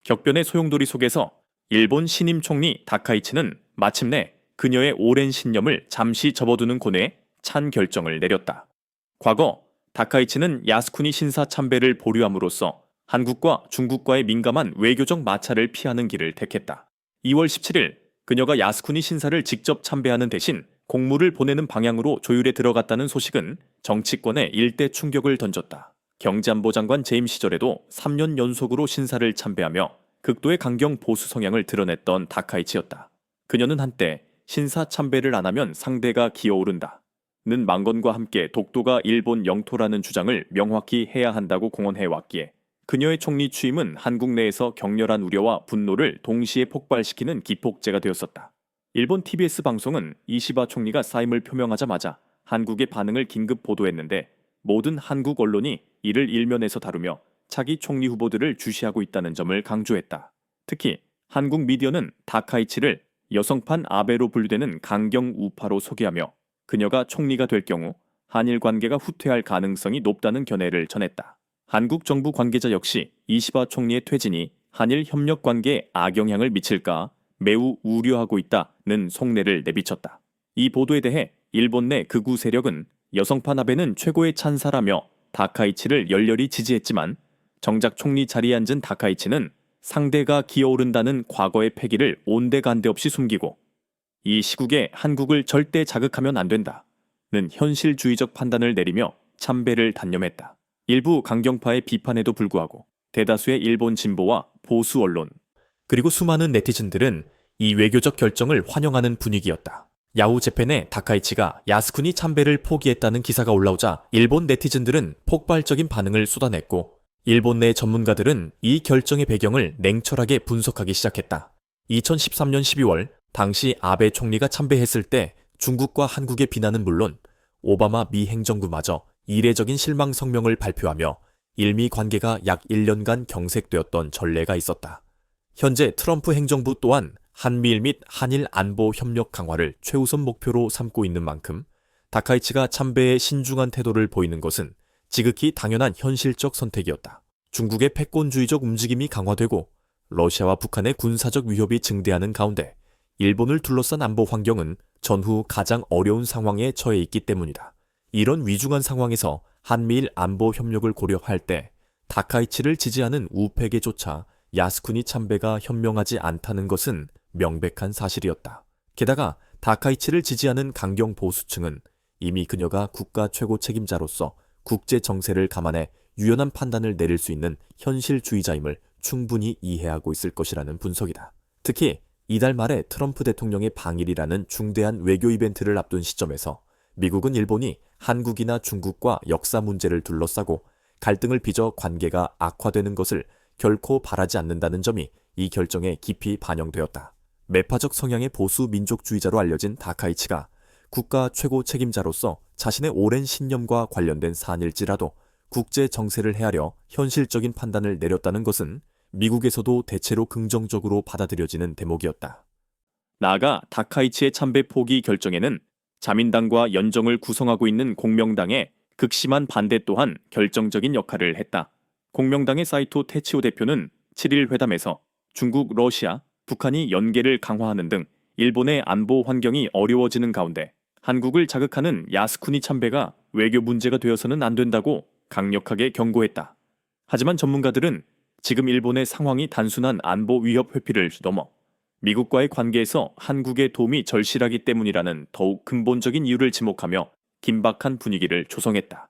격변의 소용돌이 속에서 일본 신임 총리 다카이치는 마침내 그녀의 오랜 신념을 잠시 접어두는 고뇌에 찬 결정을 내렸다. 과거 다카이치는 야스쿠니 신사 참배를 보류함으로써 한국과 중국과의 민감한 외교적 마찰을 피하는 길을 택했다. 2월 17일 그녀가 야스쿠니 신사를 직접 참배하는 대신 공무를 보내는 방향으로 조율에 들어갔다는 소식은 정치권에 일대 충격을 던졌다. 경제안보 장관 재임 시절에도 3년 연속으로 신사를 참배하며 극도의 강경 보수 성향을 드러냈던 다카이치였다. 그녀는 한때 신사 참배를 안 하면 상대가 기어오른다 는 망건과 함께 독도가 일본 영토라는 주장을 명확히 해야 한다고 공언해왔기에 그녀의 총리 취임은 한국 내에서 격렬한 우려와 분노를 동시에 폭발시키는 기폭제가 되었었다. 일본 TBS 방송은 이시바 총리가 사임을 표명하자마자 한국의 반응을 긴급 보도했는데 모든 한국 언론이 이를 일면에서 다루며 차기 총리 후보들을 주시하고 있다는 점을 강조했다. 특히 한국 미디어는 다카이치를 여성판 아베로 분류되는 강경 우파로 소개하며 그녀가 총리가 될 경우 한일 관계가 후퇴할 가능성이 높다는 견해를 전했다. 한국 정부 관계자 역시 이시바 총리의 퇴진이 한일 협력 관계에 악영향을 미칠까 매우 우려하고 있다는 속내를 내비쳤다. 이 보도에 대해 일본 내 극우 세력은 여성판 아베는 최고의 찬사라며 다카이치를 열렬히 지지했지만 정작 총리 자리에 앉은 다카이치는 상대가 기어오른다는 과거의 패기를 온데간데 없이 숨기고 이 시국에 한국을 절대 자극하면 안 된다는 현실주의적 판단을 내리며 참배를 단념했다. 일부 강경파의 비판에도 불구하고 대다수의 일본 진보와 보수 언론 그리고 수많은 네티즌들은 이 외교적 결정을 환영하는 분위기였다. 야후 재팬에 다카이치가 야스쿠니 참배를 포기했다는 기사가 올라오자 일본 네티즌들은 폭발적인 반응을 쏟아냈고 일본 내 전문가들은 이 결정의 배경을 냉철하게 분석하기 시작했다. 2013년 12월 당시 아베 총리가 참배했을 때 중국과 한국의 비난은 물론 오바마 미 행정부마저 이례적인 실망 성명을 발표하며 일미 관계가 약 1년간 경색되었던 전례가 있었다. 현재 트럼프 행정부 또한 한미일 및 한일 안보 협력 강화를 최우선 목표로 삼고 있는 만큼 다카이치가 참배에 신중한 태도를 보이는 것은 지극히 당연한 현실적 선택이었다. 중국의 패권주의적 움직임이 강화되고 러시아와 북한의 군사적 위협이 증대하는 가운데 일본을 둘러싼 안보 환경은 전후 가장 어려운 상황에 처해 있기 때문이다. 이런 위중한 상황에서 한미일 안보 협력을 고려할 때 다카이치를 지지하는 우패계조차 야스쿠니 참배가 현명하지 않다는 것은 명백한 사실이었다. 게다가 다카이치를 지지하는 강경 보수층은 이미 그녀가 국가 최고 책임자로서 국제 정세를 감안해 유연한 판단을 내릴 수 있는 현실주의자임을 충분히 이해하고 있을 것이라는 분석이다. 특히 이달 말에 트럼프 대통령의 방일이라는 중대한 외교 이벤트를 앞둔 시점에서 미국은 일본이 한국이나 중국과 역사 문제를 둘러싸고 갈등을 빚어 관계가 악화되는 것을 결코 바라지 않는다는 점이 이 결정에 깊이 반영되었다. 매파적 성향의 보수 민족주의자로 알려진 다카이치가 국가 최고 책임자로서 자신의 오랜 신념과 관련된 사안일지라도 국제 정세를 헤아려 현실적인 판단을 내렸다는 것은 미국에서도 대체로 긍정적으로 받아들여지는 대목이었다. 나아가 다카이치의 참배 포기 결정에는 자민당과 연정을 구성하고 있는 공명당의 극심한 반대 또한 결정적인 역할을 했다. 공명당의 사이토 테치오 대표는 7일 회담에서 중국, 러시아, 북한이 연계를 강화하는 등 일본의 안보 환경이 어려워지는 가운데 한국을 자극하는 야스쿠니 참배가 외교 문제가 되어서는 안 된다고 강력하게 경고했다. 하지만 전문가들은 지금 일본의 상황이 단순한 안보 위협 회피를 넘어 미국과의 관계에서 한국의 도움이 절실하기 때문이라는 더욱 근본적인 이유를 지목하며 긴박한 분위기를 조성했다.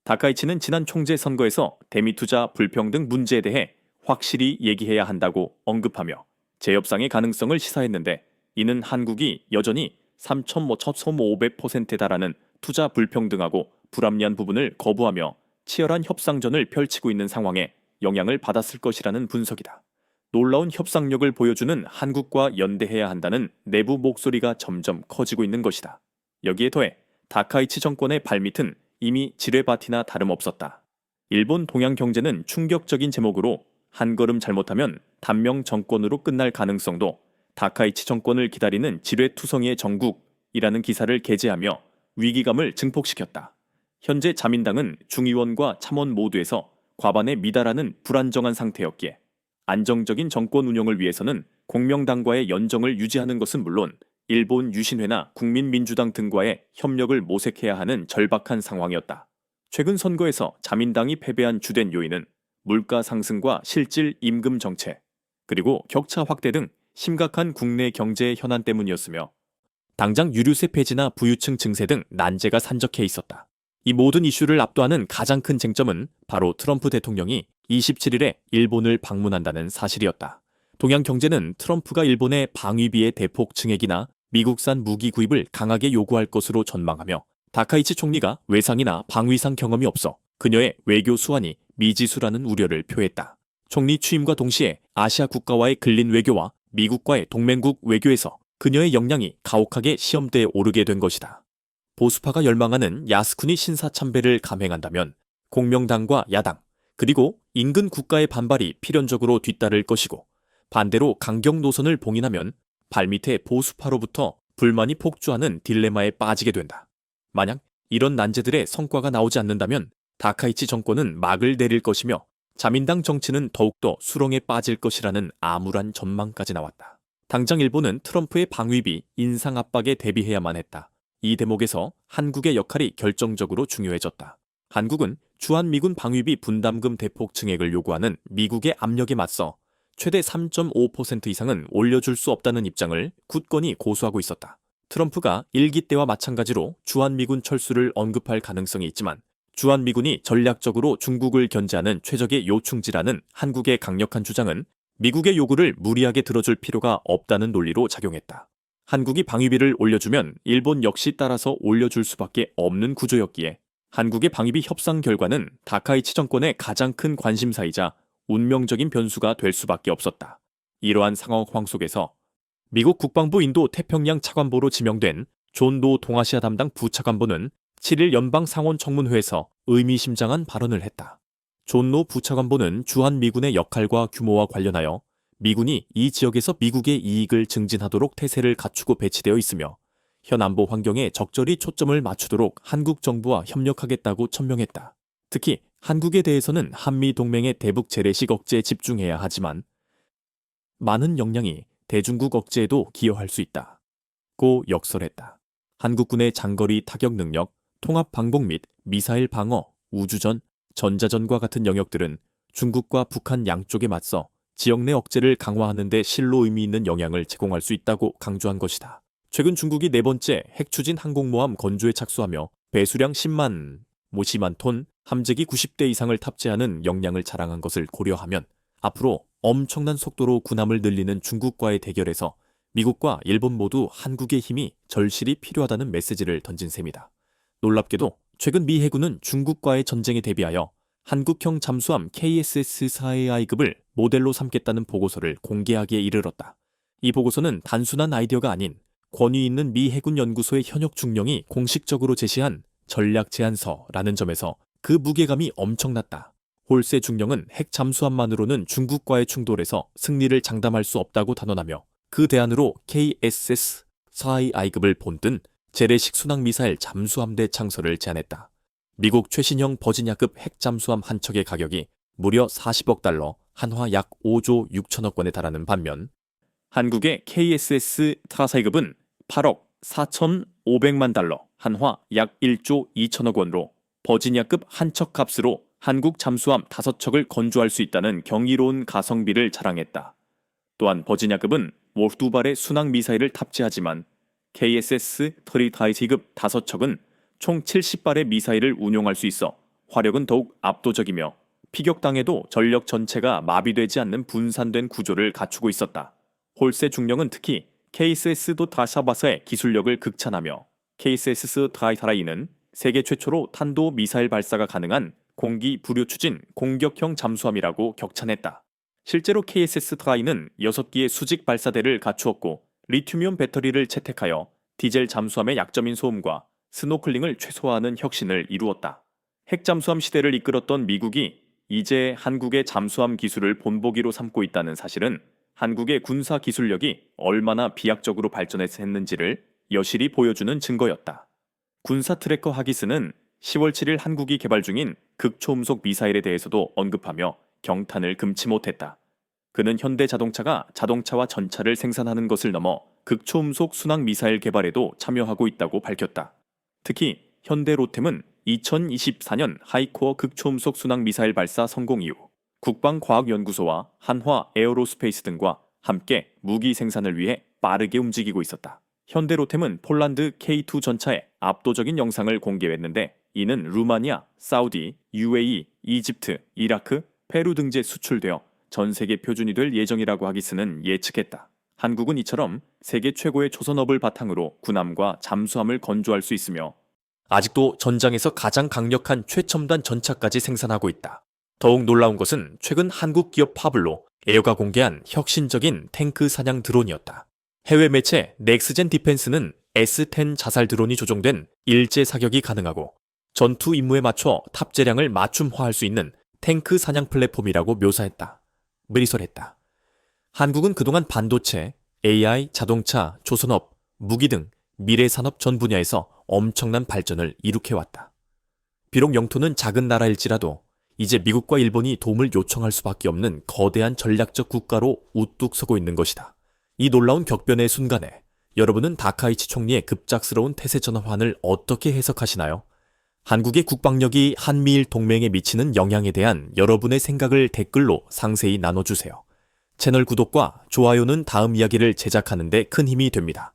다카이치는 지난 총재 선거에서 대미투자 불평등 문제에 대해 확실히 얘기해야 한다고 언급하며 재협상의 가능성을 시사했는데 이는 한국이 여전히 3,500%에 달하는 투자 불평등하고 불합리한 부분을 거부하며 치열한 협상전을 펼치고 있는 상황에 영향을 받았을 것이라는 분석이다. 놀라운 협상력을 보여주는 한국과 연대해야 한다는 내부 목소리가 점점 커지고 있는 것이다. 여기에 더해 다카이치 정권의 발밑은 이미 지뢰밭이나 다름없었다. 일본 동양 경제는 충격적인 제목으로 한 걸음 잘못하면 단명 정권으로 끝날 가능성도 다카이치 정권을 기다리는 지뢰투성이의 정국이라는 기사를 게재하며 위기감을 증폭시켰다. 현재 자민당은 중의원과 참원 모두에서 과반에 미달하는 불안정한 상태였기에 안정적인 정권 운영을 위해서는 공명당과의 연정을 유지하는 것은 물론 일본 유신회나 국민민주당 등과의 협력을 모색해야 하는 절박한 상황이었다. 최근 선거에서 자민당이 패배한 주된 요인은 물가 상승과 실질 임금 정책, 그리고 격차 확대 등 심각한 국내 경제 현안 때문이었으며 당장 유류세 폐지나 부유층 증세 등 난제가 산적해 있었다. 이 모든 이슈를 압도하는 가장 큰 쟁점은 바로 트럼프 대통령이 27일에 일본을 방문한다는 사실이었다. 동양 경제는 트럼프가 일본의 방위비의 대폭 증액이나 미국산 무기 구입을 강하게 요구할 것으로 전망하며 다카이치 총리가 외상이나 방위상 경험이 없어 그녀의 외교 수완이 미지수라는 우려를 표했다. 총리 취임과 동시에 아시아 국가와의 근린 외교와 미국과의 동맹국 외교에서 그녀의 역량이 가혹하게 시험대에 오르게 된 것이다. 보수파가 열망하는 야스쿠니 신사 참배를 감행한다면 공명당과 야당, 그리고 인근 국가의 반발이 필연적으로 뒤따를 것이고 반대로 강경 노선을 봉인하면 발밑에 보수파로부터 불만이 폭주하는 딜레마에 빠지게 된다. 만약 이런 난제들의 성과가 나오지 않는다면 다카이치 정권은 막을 내릴 것이며 자민당 정치는 더욱더 수렁에 빠질 것이라는 암울한 전망까지 나왔다. 당장 일본은 트럼프의 방위비 인상 압박에 대비해야만 했다. 이 대목에서 한국의 역할이 결정적으로 중요해졌다. 한국은 주한미군 방위비 분담금 대폭 증액을 요구하는 미국의 압력에 맞서 최대 3.5% 이상은 올려줄 수 없다는 입장을 굳건히 고수하고 있었다. 트럼프가 일기 때와 마찬가지로 주한미군 철수를 언급할 가능성이 있지만 주한미군이 전략적으로 중국을 견제하는 최적의 요충지라는 한국의 강력한 주장은 미국의 요구를 무리하게 들어줄 필요가 없다는 논리로 작용했다. 한국이 방위비를 올려주면 일본 역시 따라서 올려줄 수밖에 없는 구조였기에 한국의 방위비 협상 결과는 다카이치 정권의 가장 큰 관심사이자 운명적인 변수가 될 수밖에 없었다. 이러한 상황 속에서 미국 국방부 인도 태평양 차관보로 지명된 존 노 동아시아 담당 부차관보는 7일 연방 상원 청문회에서 의미심장한 발언을 했다. 존 노 부차관보는 주한미군의 역할과 규모와 관련하여 미군이 이 지역에서 미국의 이익을 증진하도록 태세를 갖추고 배치되어 있으며 현 안보 환경에 적절히 초점을 맞추도록 한국 정부와 협력하겠다고 천명했다. 특히 한국에 대해서는 한미 동맹의 대북 재래식 억제에 집중해야 하지만 많은 역량이 대중국 억제에도 기여할 수 있다. 고 역설했다. 한국군의 장거리 타격 능력, 통합 방공 및 미사일 방어, 우주전, 전자전과 같은 영역들은 중국과 북한 양쪽에 맞서 지역 내 억제를 강화하는 데 실로 의미 있는 영향을 제공할 수 있다고 강조한 것이다. 최근 중국이 네 번째 핵추진 항공모함 건조에 착수하며 배수량 10만 톤, 함재기 90대 이상을 탑재하는 역량을 자랑한 것을 고려하면 앞으로 엄청난 속도로 군함을 늘리는 중국과의 대결에서 미국과 일본 모두 한국의 힘이 절실히 필요하다는 메시지를 던진 셈이다. 놀랍게도 최근 미 해군은 중국과의 전쟁에 대비하여 한국형 잠수함 KSS-4AI급을 모델로 삼겠다는 보고서를 공개하기에 이르렀다. 이 보고서는 단순한 아이디어가 아닌 권위 있는 미 해군 연구소의 현역 중령이 공식적으로 제시한 전략 제안서라는 점에서 그 무게감이 엄청났다. 홀세 중령은 핵 잠수함만으로는 중국과의 충돌에서 승리를 장담할 수 없다고 단언하며 그 대안으로 KSS-4AI급을 본뜬 재래식 순항미사일 잠수함대 창설을 제안했다. 미국 최신형 버지니아급 핵 잠수함 한 척의 가격이 무려 40억 달러, 한화 약 5조 6천억 원에 달하는 반면 한국의 KSS-4AI급은 8억 4,500만 달러, 한화 약 1조 2천억 원으로 버지니아급 한 척 값으로 한국 잠수함 5척을 건조할 수 있다는 경이로운 가성비를 자랑했다. 또한 버지니아급은 월 2발의 순항 미사일을 탑재하지만 KSS-3AI급 5척은 총 70발의 미사일을 운용할 수 있어 화력은 더욱 압도적이며 피격당해도 전력 전체가 마비되지 않는 분산된 구조를 갖추고 있었다. 홀세 중령은 특히 KSS-4AI의 기술력을 극찬하며 KSS-4AI는 세계 최초로 탄도 미사일 발사가 가능한 공기 부류 추진 공격형 잠수함이라고 격찬했다. 실제로 KSS-4A는 6기의 수직 발사대를 갖추었고 리튬이온 배터리를 채택하여 디젤 잠수함의 약점인 소음과 스노클링을 최소화하는 혁신을 이루었다. 핵 잠수함 시대를 이끌었던 미국이 이제 한국의 잠수함 기술을 본보기로 삼고 있다는 사실은 한국의 군사 기술력이 얼마나 비약적으로 발전했는지를 여실히 보여주는 증거였다. 군사 트래커 하기스는 10월 7일 한국이 개발 중인 극초음속 미사일에 대해서도 언급하며 경탄을 금치 못했다. 그는 현대자동차가 자동차와 전차를 생산하는 것을 넘어 극초음속 순항 미사일 개발에도 참여하고 있다고 밝혔다. 특히 현대로템은 2024년 하이코어 극초음속 순항 미사일 발사 성공 이후 국방과학연구소와 한화 에어로스페이스 등과 함께 무기 생산을 위해 빠르게 움직이고 있었다. 현대로템은 폴란드 K2 전차의 압도적인 영상을 공개했는데 이는 루마니아, 사우디, UAE, 이집트, 이라크, 페루 등지에 수출되어 전 세계 표준이 될 예정이라고 하기스는 예측했다. 한국은 이처럼 세계 최고의 조선업을 바탕으로 군함과 잠수함을 건조할 수 있으며 아직도 전장에서 가장 강력한 최첨단 전차까지 생산하고 있다. 더욱 놀라운 것은 최근 한국 기업 파블로 에어가 공개한 혁신적인 탱크 사냥 드론이었다. 해외 매체 넥스젠 디펜스는 S-10 자살 드론이 조종된 일제 사격이 가능하고 전투 임무에 맞춰 탑재량을 맞춤화할 수 있는 탱크 사냥 플랫폼이라고 묘사했다. 미리설했다. 한국은 그동안 반도체, AI, 자동차, 조선업, 무기 등 미래 산업 전 분야에서 엄청난 발전을 이룩해왔다. 비록 영토는 작은 나라일지라도 이제 미국과 일본이 도움을 요청할 수밖에 없는 거대한 전략적 국가로 우뚝 서고 있는 것이다. 이 놀라운 격변의 순간에 여러분은 다카이치 총리의 급작스러운 태세 전환을 어떻게 해석하시나요? 한국의 국방력이 한미일 동맹에 미치는 영향에 대한 여러분의 생각을 댓글로 상세히 나눠주세요. 채널 구독과 좋아요는 다음 이야기를 제작하는 데 큰 힘이 됩니다.